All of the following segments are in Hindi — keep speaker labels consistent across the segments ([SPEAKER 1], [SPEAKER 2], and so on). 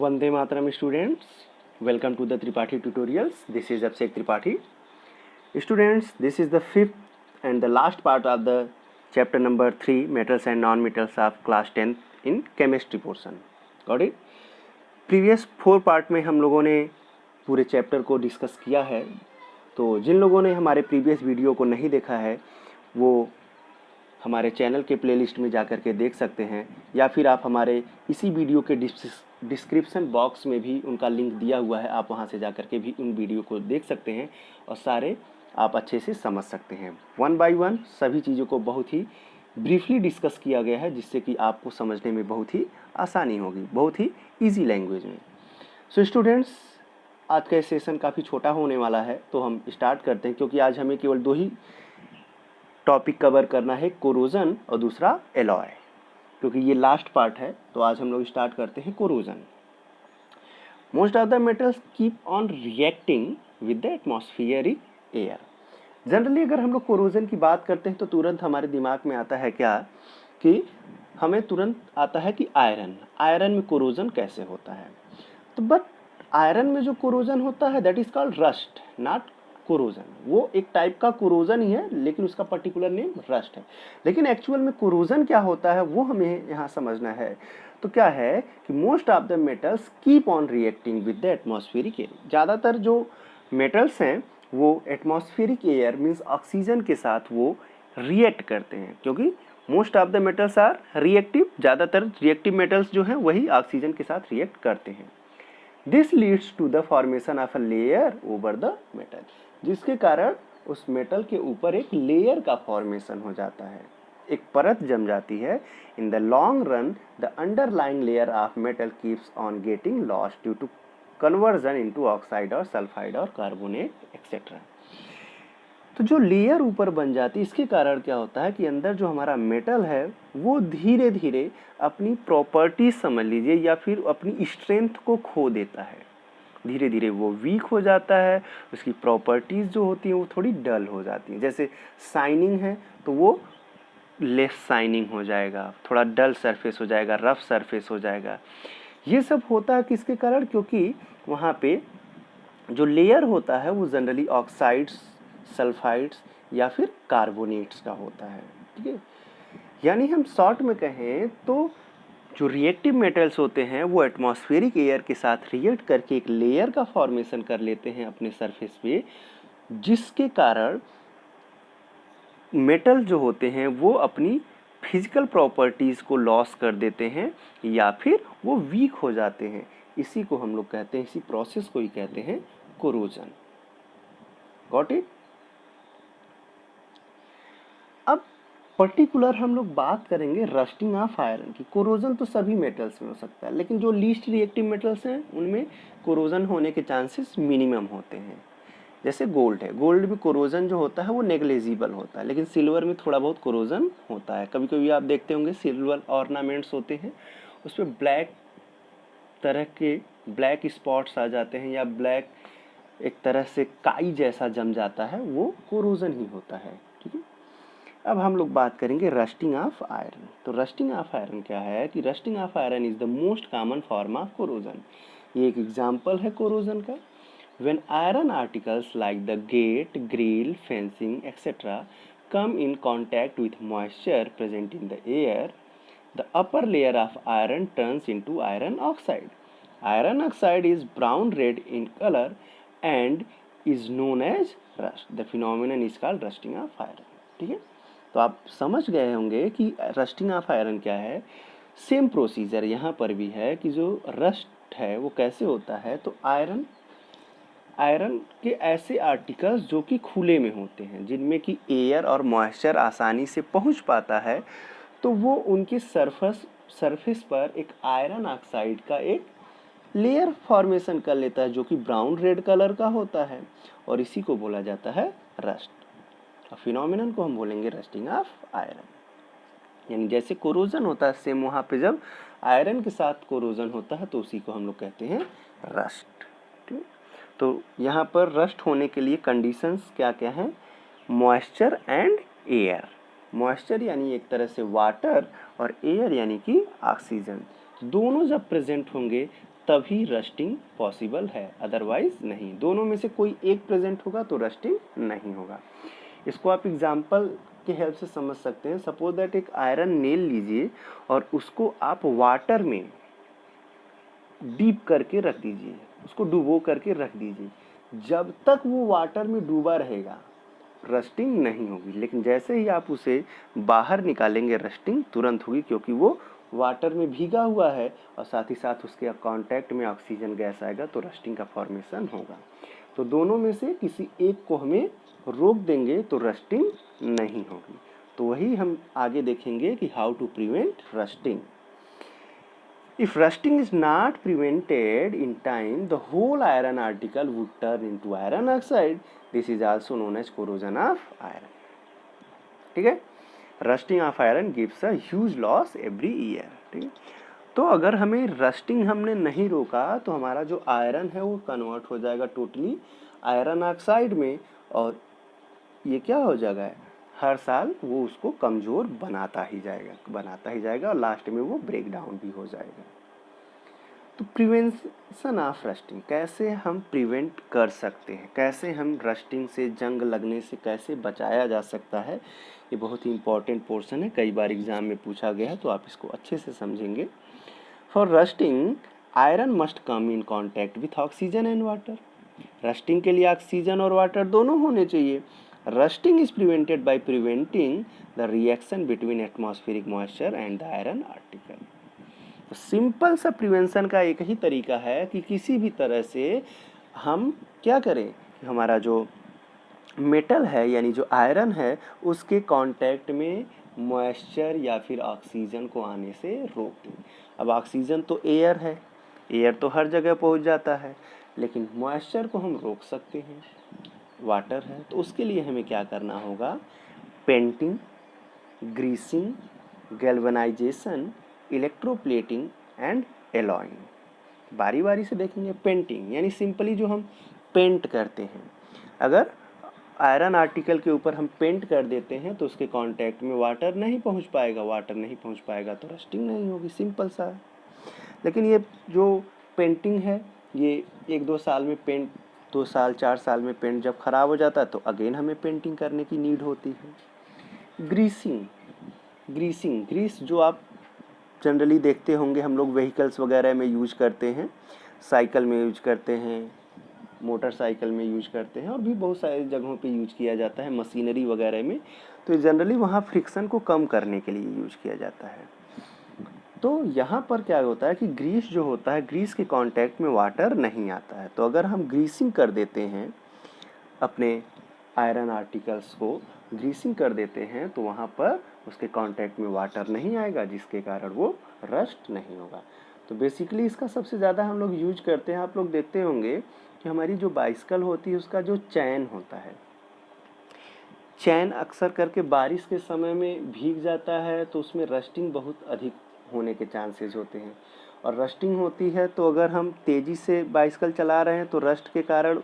[SPEAKER 1] Vande Mataram students, welcome to the Tripathi tutorials. This is Abhishek Tripathi. Students, this is the fifth and the last part of the chapter number 3 metals and non-metals of class 10th in chemistry portion. Got it? Previous 4 part में हम लोगों ने पूरे चैप्टर को डिस्कस किया है, तो जिन लोगों ने हमारे प्रीवियस वीडियो को नहीं देखा है वो हमारे चैनल के प्लेलिस्ट में जा कर के देख सकते हैं, या फिर आप हमारे इसी वीडियो के डिस्क्रिप्शन बॉक्स में भी उनका लिंक दिया हुआ है, आप वहां से जा कर के भी उन वीडियो को देख सकते हैं और सारे आप अच्छे से समझ सकते हैं। वन बाय वन सभी चीज़ों को बहुत ही ब्रीफली डिस्कस किया गया है, जिससे कि आपको समझने में बहुत ही आसानी होगी, बहुत ही ईजी लैंग्वेज में। सो स्टूडेंट्स, आज का सेशन काफ़ी छोटा होने वाला है, तो हम स्टार्ट करते हैं, क्योंकि आज हमें केवल 2 ही टॉपिक कवर करना है, कोरोजन और दूसरा एलॉय। क्योंकि ये लास्ट पार्ट है, तो आज हम लोग स्टार्ट करते हैं corrosion. Most of the metals keep on reacting with the atmospheric air. Generally अगर हम लोग कोरोजन की बात करते हैं तो तुरंत हमारे दिमाग में आता है क्या, कि हमें तुरंत आता है कि आयरन में कोरोजन कैसे होता है। तो बट आयरन में जो कोरोजन होता है that is called rust, not corrosion. वो एक टाइप का कोरोजन ही है, लेकिन उसका पर्टिकुलर नेम रस्ट है। लेकिन एक्चुअल में कोरोजन क्या होता है वो हमें यहाँ समझना है। तो क्या है कि most of the metals keep on reacting with the atmospheric air. ज़्यादातर जो मेटल्स हैं वो एटमॉस्फेरिक एयर मीन्स ऑक्सीजन के साथ वो रिएक्ट करते हैं, क्योंकि most of the metals are reactive. ज़्यादातर रिएक्टिव मेटल्स जो हैं वही ऑक्सीजन के साथ रिएक्ट करते हैं। This leads to the formation of a layer over the metal, जिसके कारण उस मेटल के ऊपर एक लेयर का फॉर्मेशन हो जाता है, एक परत जम जाती है। In the long run the underlying layer of metal keeps on getting lost due to conversion into oxide और सल्फाइड और कार्बोनेट एक्सेट्रा। तो जो लेयर ऊपर बन जाती है, इसके कारण क्या होता है कि अंदर जो हमारा मेटल है वो धीरे धीरे अपनी प्रॉपर्टीज समझ लीजिए या फिर अपनी स्ट्रेंथ को खो देता है। धीरे धीरे वो वीक हो जाता है, उसकी प्रॉपर्टीज़ जो होती हैं वो थोड़ी डल हो जाती हैं। जैसे शाइनिंग है तो वो लेस शाइनिंग हो जाएगा, थोड़ा डल सरफेस हो जाएगा, रफ सरफेस हो जाएगा। ये सब होता है किसके कारण, क्योंकि वहाँ पे जो लेयर होता है वो जनरली ऑक्साइड्स, सल्फाइड्स या फिर कार्बोनेट्स का होता है। ठीक है, यानी हम शॉर्ट में कहें तो जो रिएक्टिव मेटल्स होते हैं वो एटमॉस्फेरिक एयर के साथ रिएक्ट करके एक लेयर का फॉर्मेशन कर लेते हैं अपने सरफेस पे, जिसके कारण मेटल जो होते हैं वो अपनी फिजिकल प्रॉपर्टीज़ को लॉस कर देते हैं या फिर वो वीक हो जाते हैं। इसी को हम लोग कहते हैं, इसी प्रोसेस को ही कहते हैं कोरोजन। Got it? अब पर्टिकुलर हम लोग बात करेंगे रस्टिंग ऑफ आयरन की। कोरोजन तो सभी मेटल्स में हो सकता है, लेकिन जो लीस्ट रिएक्टिव मेटल्स हैं उनमें कोरोजन होने के चांसेस मिनिमम होते हैं। जैसे गोल्ड है, गोल्ड में कोरोजन जो होता है वो नेग्लिजिबल होता है, लेकिन सिल्वर में थोड़ा बहुत कोरोजन होता है। कभी कभी आप देखते होंगे सिल्वर ऑर्नामेंट्स होते हैं, उस पर ब्लैक तरह के ब्लैक स्पॉट्स आ जाते हैं या ब्लैक एक तरह से काई जैसा जम जाता है, वो कोरोजन ही होता है। ठीक है, अब हम लोग बात करेंगे रस्टिंग ऑफ आयरन। तो रस्टिंग ऑफ आयरन क्या है कि rusting of iron is the most common form of corrosion. ये एक एग्जांपल है कोरोजन का। When iron articles like the gate, grill, fencing etcetera come in contact with moisture present in the air, the upper layer of iron turns into iron oxide. Iron oxide is brown red in color and is known as rust. The phenomenon is called rusting of iron. ठीक है, तो आप समझ गए होंगे कि रस्टिंग ऑफ आयरन क्या है। सेम प्रोसीजर यहाँ पर भी है कि जो रस्ट है वो कैसे होता है। तो आयरन के ऐसे आर्टिकल्स जो कि खुले में होते हैं, जिनमें कि एयर और मॉइस्चर आसानी से पहुंच पाता है, तो वो उनके सरफेस पर एक आयरन ऑक्साइड का एक लेयर फॉर्मेशन कर लेता है, जो कि ब्राउन रेड कलर का होता है, और इसी को बोला जाता है रस्ट। फिनोमिनन को हम बोलेंगे रस्टिंग ऑफ आयरन। यानी जैसे कोरोजन होता है, सेम वहाँ पे जब आयरन के साथ कोरोजन होता है तो उसी को हम लोग कहते हैं रस्ट। ठीक, तो यहाँ पर रस्ट होने के लिए कंडीशंस क्या क्या हैं? Moisture and air. मॉइस्चर यानी एक तरह से वाटर, और एयर यानी कि ऑक्सीजन, दोनों जब प्रेजेंट होंगे तभी रस्टिंग पॉसिबल है, अदरवाइज नहीं। दोनों में से कोई एक प्रेजेंट होगा तो रस्टिंग नहीं होगा। इसको आप एग्जाम्पल के हेल्प से समझ सकते हैं। सपोज दैट एक आयरन नेल लीजिए और उसको आप वाटर में डीप करके रख दीजिए, उसको डुबो करके रख दीजिए। जब तक वो वाटर में डूबा रहेगा रस्टिंग नहीं होगी, लेकिन जैसे ही आप उसे बाहर निकालेंगे रस्टिंग तुरंत होगी, क्योंकि वो वाटर में भीगा हुआ है और साथ ही साथ उसके कांटेक्ट में ऑक्सीजन गैस आएगा तो रस्टिंग का फॉर्मेशन होगा। तो दोनों में से किसी एक को हमें रोक देंगे तो रस्टिंग नहीं होगी। तो वही हम आगे देखेंगे कि how to prevent rusting. If rusting is not prevented in time, the whole iron article would turn into iron oxide. This is also known as corrosion of iron. ठीक है, rusting of iron gives a huge loss every year. ठीक है, तो अगर हमें रस्टिंग हमने नहीं रोका तो हमारा जो आयरन है वो कन्वर्ट हो जाएगा टोटली आयरन ऑक्साइड में, और ये क्या हो जाएगा, हर साल वो उसको कमज़ोर बनाता ही जाएगा और लास्ट में वो ब्रेक डाउन भी हो जाएगा। तो प्रिवेंशन ऑफ रस्टिंग, कैसे हम प्रिवेंट कर सकते हैं, कैसे हम रस्टिंग से, जंग लगने से कैसे बचाया जा सकता है, ये बहुत ही इंपॉर्टेंट पोर्शन है, कई बार एग्जाम में पूछा गया है, तो आप इसको अच्छे से समझेंगे। For rusting iron must come in contact with oxygen and water. Rusting के लिए ऑक्सीजन और वाटर दोनों होने चाहिए। Rusting is prevented by preventing the reaction between atmospheric moisture and the iron article. तो सिंपल सा प्रिवेंशन का एक ही तरीका है कि किसी भी तरह से हम क्या करें कि हमारा जो मेटल है यानी जो आयरन है उसके कांटेक्ट में मॉइस्चर या फिर ऑक्सीजन को आने से रोक दें। अब ऑक्सीजन तो एयर है, एयर तो हर जगह पहुंच जाता है, लेकिन मॉइस्चर को हम रोक सकते हैं, वाटर है। तो उसके लिए हमें क्या करना होगा, painting, greasing, galvanisation, electroplating and alloying. बारी बारी से देखेंगे। पेंटिंग यानी सिंपली जो हम पेंट करते हैं, अगर आयरन आर्टिकल के ऊपर हम पेंट कर देते हैं तो उसके कांटेक्ट में वाटर नहीं पहुंच पाएगा तो रस्टिंग नहीं होगी, सिंपल सा है। लेकिन ये जो पेंटिंग है ये 1-2 साल में पेंट, 2 साल 4 साल में पेंट जब ख़राब हो जाता है तो अगेन हमें पेंटिंग करने की नीड होती है। ग्रीस जो आप जनरली देखते होंगे, हम लोग व्हीकल्स वगैरह में यूज करते हैं, साइकिल में यूज करते हैं, मोटरसाइकिल में यूज करते हैं, और भी बहुत सारी जगहों पे यूज किया जाता है, मशीनरी वगैरह में। तो जनरली वहाँ फ्रिक्शन को कम करने के लिए यूज किया जाता है। तो यहाँ पर क्या होता है कि ग्रीस जो होता है, ग्रीस के कांटेक्ट में वाटर नहीं आता है। तो अगर हम ग्रीसिंग कर देते हैं, अपने आयरन आर्टिकल्स को ग्रीसिंग कर देते हैं, तो वहाँ पर उसके कांटेक्ट में वाटर नहीं आएगा, जिसके कारण वो रस्ट नहीं होगा। तो बेसिकली इसका सबसे ज़्यादा हम लोग यूज करते हैं, आप लोग देखते होंगे कि हमारी जो बाइसिकल होती है उसका जो चैन होता है, चैन अक्सर करके बारिश के समय में भीग जाता है तो उसमें रस्टिंग बहुत अधिक होने के चांसेस होते हैं। और रस्टिंग होती है तो अगर हम तेज़ी से बाइसिकल चला रहे हैं तो रस्ट के कारण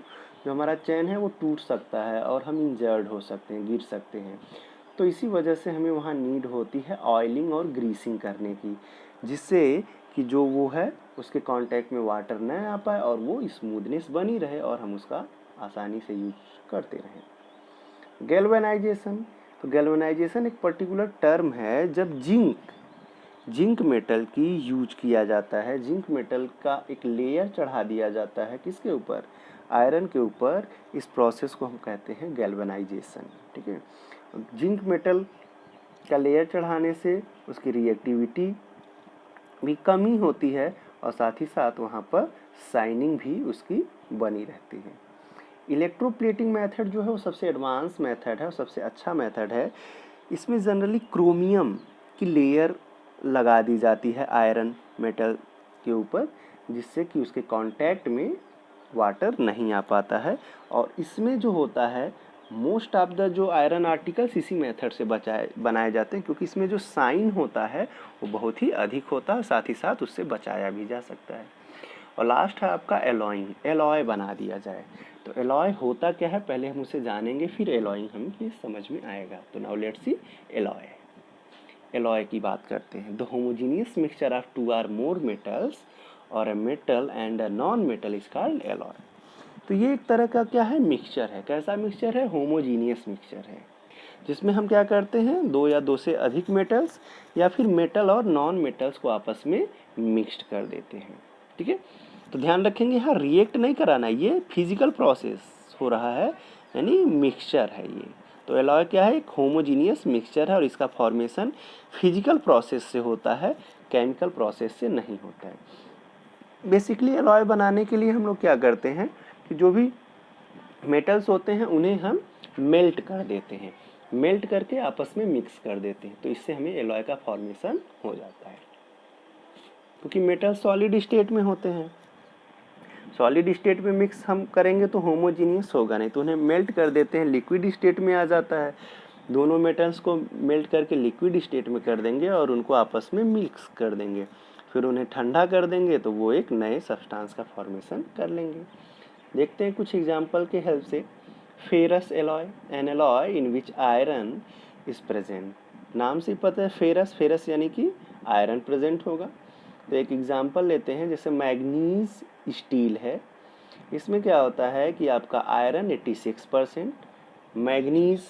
[SPEAKER 1] जो हमारा चैन है वो टूट सकता है और हम इंजर्ड हो सकते हैं, गिर सकते हैं। तो इसी वजह से हमें वहाँ नीड होती है ऑयलिंग और ग्रीसिंग करने की, जिससे कि जो वो है उसके कांटेक्ट में वाटर न आ पाए और वो स्मूथनेस बनी रहे और हम उसका आसानी से यूज करते रहें। गैल्वेनाइजेशन, तो गैल्वेनाइजेशन एक पर्टिकुलर टर्म है जब जिंक मेटल की यूज किया जाता है। जिंक मेटल का एक लेयर चढ़ा दिया जाता है किसके ऊपर, आयरन के ऊपर। इस प्रोसेस को हम कहते हैं गैल्वेनाइजेशन। ठीक है, जिंक मेटल का लेयर चढ़ाने से उसकी रिएक्टिविटी भी कमी होती है और साथ ही साथ वहाँ पर शाइनिंग भी उसकी बनी रहती है। इलेक्ट्रोप्लेटिंग मेथड जो है वो सबसे एडवांस मेथड है और सबसे अच्छा मेथड है। इसमें जनरली क्रोमियम की लेयर लगा दी जाती है आयरन मेटल के ऊपर, जिससे कि उसके कांटेक्ट में वाटर नहीं आ पाता है। और इसमें जो होता है मोस्ट ऑफ द जो आयरन आर्टिकल्स इसी मेथड से बनाए जाते हैं, क्योंकि इसमें जो साइन होता है वो बहुत ही अधिक होता है, साथ ही साथ उससे बचाया भी जा सकता है। और लास्ट है आपका एलॉइंग, एलॉय बना दिया जाए। तो एलॉय होता क्या है पहले हम उसे जानेंगे, फिर एलॉइंग हमें ये समझ में आएगा। तो नाउ लेट्स सी एलॉय की बात करते हैं। The homogeneous mixture of 2 or more metals और a metal and a non metal is called alloy. तो ये एक तरह का क्या है, मिक्सचर है। कैसा मिक्सचर है, होमोजीनियस मिक्सचर है, जिसमें हम क्या करते हैं, दो या दो से अधिक मेटल्स या फिर मेटल और नॉन मेटल्स को आपस में मिक्स्ड कर देते हैं। ठीक है, तो ध्यान रखेंगे यहाँ रिएक्ट नहीं कराना, ये फिजिकल प्रोसेस हो रहा है, यानी मिक्सचर है ये। तो एलॉय क्या है, एक होमोजीनियस मिक्सचर है और इसका फॉर्मेशन फिजिकल प्रोसेस से होता है, केमिकल प्रोसेस से नहीं होता है। बेसिकली एलॉय बनाने के लिए हम लोग क्या करते हैं कि जो भी मेटल्स होते हैं उन्हें हम मेल्ट कर देते हैं, मेल्ट करके आपस में मिक्स कर देते हैं, तो इससे हमें एलॉय का फॉर्मेशन हो जाता है। क्योंकि मेटल सॉलिड स्टेट में होते हैं, सॉलिड स्टेट में मिक्स हम करेंगे तो होमोजीनियस होगा नहीं, तो उन्हें मेल्ट कर देते हैं, लिक्विड स्टेट में आ जाता है। दोनों मेटल्स को मेल्ट करके लिक्विड स्टेट में कर देंगे और उनको आपस में मिक्स कर देंगे, फिर उन्हें ठंडा कर देंगे तो वो एक नए सब्सटेंस का फॉर्मेशन कर लेंगे। देखते हैं कुछ एग्जाम्पल के हेल्प से। Ferrous alloy, N alloy in which iron is present. नाम से पता है फेरस, फेरस यानी कि आयरन प्रेजेंट होगा। तो एक एग्जाम्पल लेते हैं, जैसे मैग्नीज स्टील है, इसमें क्या होता है कि आपका आयरन 86%, मैग्नीज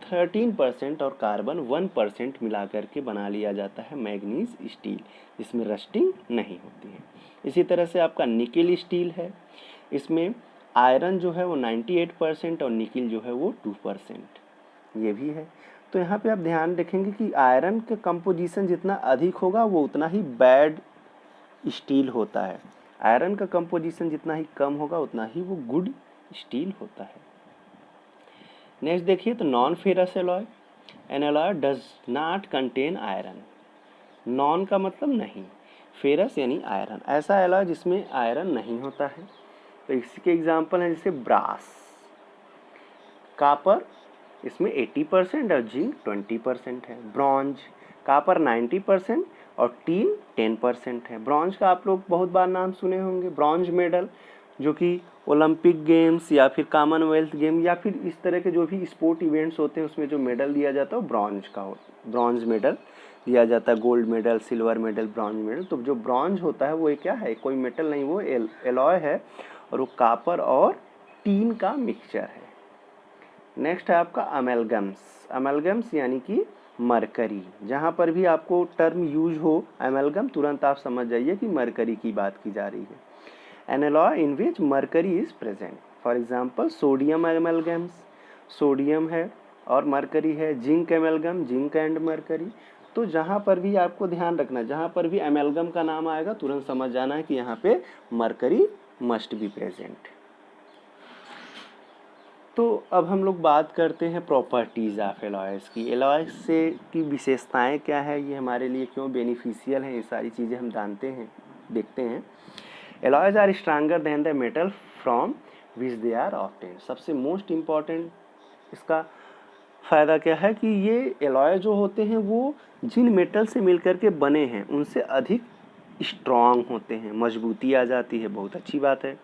[SPEAKER 1] 13% और कार्बन 1% मिला करके बना लिया जाता है मैग्नीज स्टील, जिसमें रस्टिंग नहीं होती है। इसी तरह से आपका निकेल स्टील है, इसमें आयरन जो है वो 98% और निकेल जो है वो 2%, ये भी है। तो यहाँ पे आप ध्यान रखेंगे कि आयरन का कंपोजिशन जितना अधिक होगा वो उतना ही बैड स्टील होता है, आयरन का कंपोजिशन जितना ही कम होगा उतना ही वो गुड स्टील होता है। नेक्स्ट देखिए, तो non ferrous alloy, N alloy does not contain iron. Non का मतलब नहीं, फेरस यानी आयरन, ऐसा एलॉय जिसमें आयरन नहीं होता है। तो इसके एग्जाम्पल हैं जैसे ब्रास, कापर, इसमें 80% और जिंक 20% है। ब्रॉन्ज, कापर 90% और टीन 10% है। ब्रॉन्ज का आप लोग बहुत बार नाम सुने होंगे, ब्रॉन्ज मेडल, जो कि ओलंपिक गेम्स या फिर कॉमनवेल्थ गेम या फिर इस तरह के जो भी स्पोर्ट इवेंट्स होते हैं उसमें जो मेडल दिया जाता है वो ब्रॉन्ज का हो, ब्रॉन्ज मेडल दिया जाता है, gold medal, silver medal, bronze medal. तो जो ब्रॉन्ज होता है वो एक क्या है, कोई मेटल नहीं, वो एलॉय है और वो कापर और टीन का मिक्सचर है। नेक्स्ट है आपका अमेलगम्स, अमेलगम्स यानी कि मरकरी। जहाँ पर भी आपको टर्म यूज हो अमेलगम, तुरंत आप समझ जाइए कि मरकरी की बात की जा रही है। An alloy in which mercury is present, for example sodium amalgams, sodium है और मरकरी है। Zinc amalgam, zinc and mercury. तो जहाँ पर भी आपको ध्यान रखना, जहाँ पर भी एमेलगम का नाम आएगा तुरंत समझ जाना है कि यहाँ पे मरकरी मस्ट बी प्रेजेंट। तो अब हम लोग बात करते हैं प्रॉपर्टीज़ ऑफ एलॉयज़ की। एलॉयज़ से की विशेषताएं क्या है, ये हमारे लिए क्यों बेनिफिशियल हैं, ये सारी चीज़ें हम जानते हैं, देखते हैं। Alloys are stronger than the metal from which they are obtain. सबसे मोस्ट इम्पॉर्टेंट इसका फ़ायदा क्या है कि ये एलॉय जो होते हैं वो जिन मेटल से मिलकर के बने हैं उनसे अधिक स्ट्रॉन्ग होते हैं, मजबूती आ जाती है, बहुत अच्छी बात है।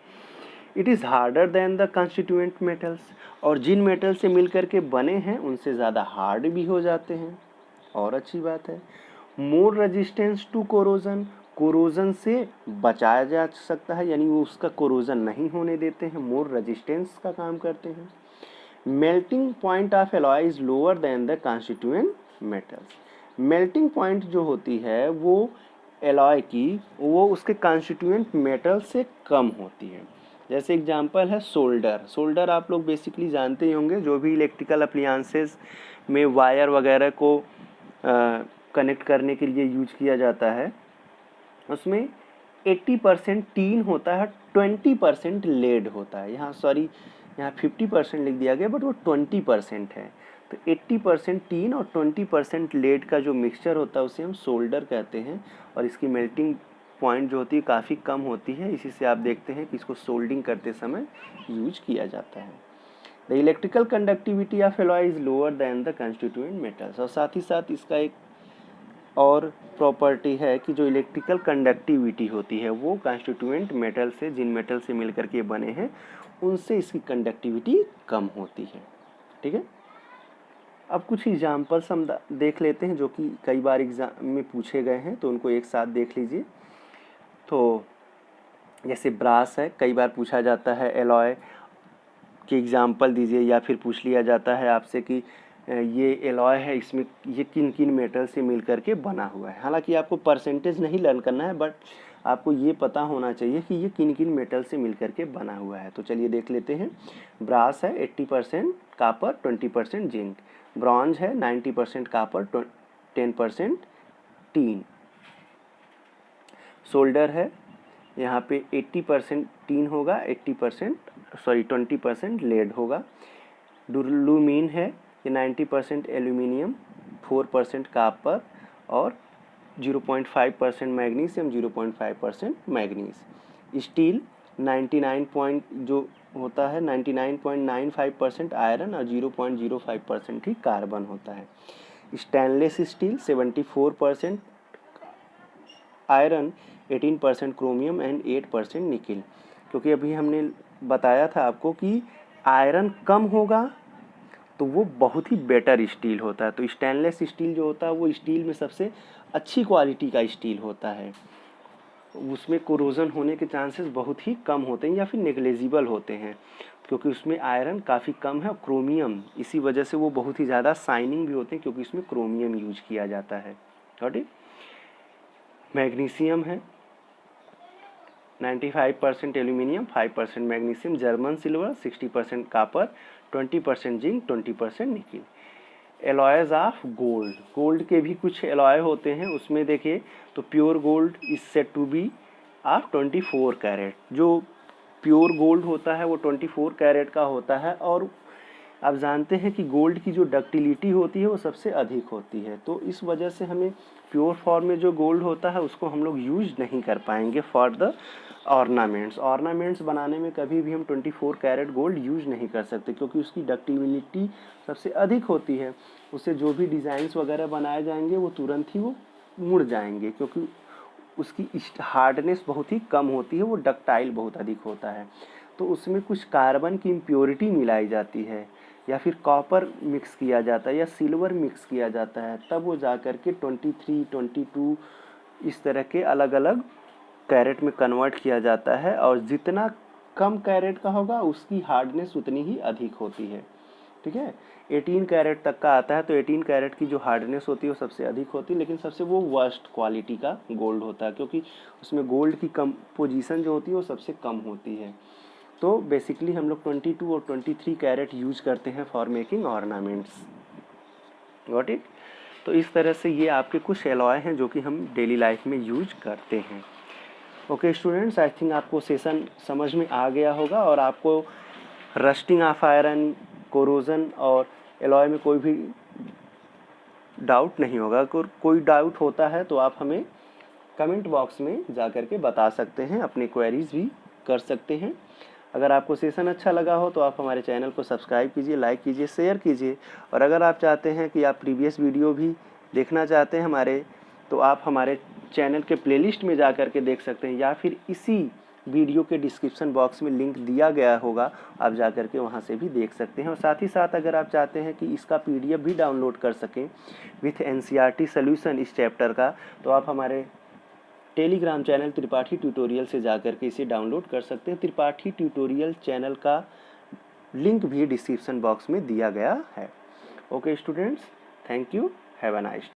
[SPEAKER 1] It is harder than the constituent metals, और जिन मेटल से मिलकर के बने हैं उनसे ज़्यादा हार्ड भी हो जाते हैं, और अच्छी बात है। More resistance to corrosion, corrosion से बचाया जा सकता है, यानी वो उसका कोरोजन नहीं होने देते हैं, मोर रेजिस्टेंस का काम करते हैं। Melting point of alloy is lower than the constituent metals. Melting point जो होती है वो एलॉय की, वो उसके कंस्टिट्यूएंट मेटल से कम होती है। जैसे एग्जांपल है सोल्डर, सोल्डर आप लोग बेसिकली जानते ही होंगे, जो भी इलेक्ट्रिकल अप्लायंसेस में वायर वगैरह को कनेक्ट करने के लिए यूज किया जाता है, उसमें 80% टीन होता है, 20% लेड होता है। यहाँ सॉरी, यहाँ 50% लिख दिया गया बट वो 20% है। तो 80% टीन और 20% लेड का जो मिक्सचर होता है उसे हम सोल्डर कहते हैं, और इसकी मेल्टिंग पॉइंट जो होती है काफ़ी कम होती है, इसी से आप देखते हैं कि इसको सोल्डिंग करते समय यूज किया जाता है। The electrical conductivity of alloy is lower than the constituent metals, और साथ ही साथ इसका एक और प्रॉपर्टी है कि जो इलेक्ट्रिकल कंडक्टिविटी होती है वो कंस्टिट्यूएंट मेटल से, जिन मेटल से मिलकर के बने हैं उनसे इसकी कंडक्टिविटी कम होती है। ठीक है, अब कुछ एग्जाम्पल्स हम देख लेते हैं जो कि कई बार एग्जाम में पूछे गए हैं, तो उनको एक साथ देख लीजिए। तो जैसे ब्रास है, कई बार पूछा जाता है एलॉय के एग्जाम्पल दीजिए, या फिर पूछ लिया जाता है आपसे कि ये एलॉय है, इसमें ये किन किन मेटल से मिल करके बना हुआ है। हालांकि आपको परसेंटेज नहीं लर्न करना है, बट आपको ये पता होना चाहिए कि ये किन किन मेटल से मिल करके बना हुआ है। तो चलिए देख लेते हैं। ब्रास है 80% कापर, 20% जिंक। ब्रॉन्ज है 90% कापर, 10% टीन। सोल्डर है, यहाँ पे 80% टीन होगा, 20% लेड होगा। डुलूमीन है, ये 90% एल्यूमिनियम, 4% कापर और 0.5% मैग्नीशियम, 0.5% मैग्नीज। स्टील 99 जो होता है 99.95% आयरन और 0.05% ही कार्बन होता है। Stainless steel 74% iron, 18% chromium and 8% nickel. क्योंकि अभी हमने बताया था आपको कि आयरन कम होगा तो वो बहुत ही बेटर स्टील होता है। तो स्टेनलेस स्टील जो होता है वो स्टील में सबसे अच्छी क्वालिटी का स्टील होता है, उसमें कोरोजन होने के चांसेस बहुत ही कम होते हैं या फिर नेग्लिजिबल होते हैं, क्योंकि उसमें आयरन काफ़ी कम है। क्रोमियम, इसी वजह से वो बहुत ही ज़्यादा शाइनिंग भी होते हैं, क्योंकि इसमें क्रोमियम यूज किया जाता है। ठीक। मैग्नीशियम है 95% aluminium, 5% magnesium. German silver 60% copper, 20% zinc, 20% nickel. Alloys of gold, gold के भी कुछ एलॉय होते हैं, उसमें देखिए तो pure gold is said to be of 24 carat. जो प्योर गोल्ड होता है वो 24 कैरेट का होता है, और आप जानते हैं कि गोल्ड की जो डक्टिलिटी होती है वो सबसे अधिक होती है। तो इस वजह से हमें प्योर फॉर्म में जो गोल्ड होता है उसको हम लोग यूज नहीं कर पाएंगे फॉर द ऑर्नामेंट्स बनाने में कभी भी हम 24 कैरेट गोल्ड यूज नहीं कर सकते, क्योंकि उसकी डक्टिबिलिटी सबसे अधिक होती है। उससे जो भी डिज़ाइंस वगैरह बनाए जाएंगे वो तुरंत ही वो मुड़ जाएंगे, क्योंकि उसकी हार्डनेस बहुत ही कम होती है, वो डक्टाइल बहुत अधिक होता है। तो उसमें कुछ कार्बन की इम्प्योरिटी मिलाई जाती है, या फिर कॉपर मिक्स किया जाता है, या सिल्वर मिक्स किया जाता है, तब वो जा कर के 23, 22 इस तरह के अलग अलग कैरेट में कन्वर्ट किया जाता है। और जितना कम कैरेट का होगा उसकी हार्डनेस उतनी ही अधिक होती है। ठीक है, 18 कैरेट तक का आता है, तो 18 कैरेट की जो हार्डनेस होती है वो सबसे अधिक होती है, लेकिन सबसे वो वर्स्ट क्वालिटी का गोल्ड होता है, क्योंकि उसमें गोल्ड की कंपोजिशन जो होती है वो सबसे कम होती है। तो बेसिकली हम लोग 22 और 23 कैरेट यूज करते हैं for making ornaments. Got it. तो इस तरह से ये आपके कुछ एलॉय हैं जो कि हम डेली लाइफ में यूज करते हैं। ओके स्टूडेंट्स, आई थिंक आपको सेशन समझ में आ गया होगा, और आपको रस्टिंग ऑफ आयरन, कोरोजन और एलॉय में कोई भी डाउट नहीं होगा। कोई डाउट होता है तो आप हमें कमेंट बॉक्स में जा कर के बता सकते हैं, अपनी क्वेरीज भी कर सकते हैं। अगर आपको सेशन अच्छा लगा हो तो आप हमारे चैनल को सब्सक्राइब कीजिए, लाइक कीजिए, शेयर कीजिए। और अगर आप चाहते हैं कि आप प्रीवियस वीडियो भी देखना चाहते हैं हमारे, तो आप हमारे चैनल के प्लेलिस्ट में जा कर के देख सकते हैं, या फिर इसी वीडियो के डिस्क्रिप्शन बॉक्स में लिंक दिया गया होगा, आप जा कर के वहाँ से भी देख सकते हैं। और साथ ही साथ अगर आप चाहते हैं कि इसका PDF भी डाउनलोड कर सकें विथ NCERT सॉल्यूशन इस चैप्टर का, तो आप हमारे टेलीग्राम चैनल त्रिपाठी ट्यूटोरियल से जाकर के इसे डाउनलोड कर सकते हैं। त्रिपाठी ट्यूटोरियल चैनल का लिंक भी डिस्क्रिप्शन बॉक्स में दिया गया है। Okay students, thank you, have a nice day.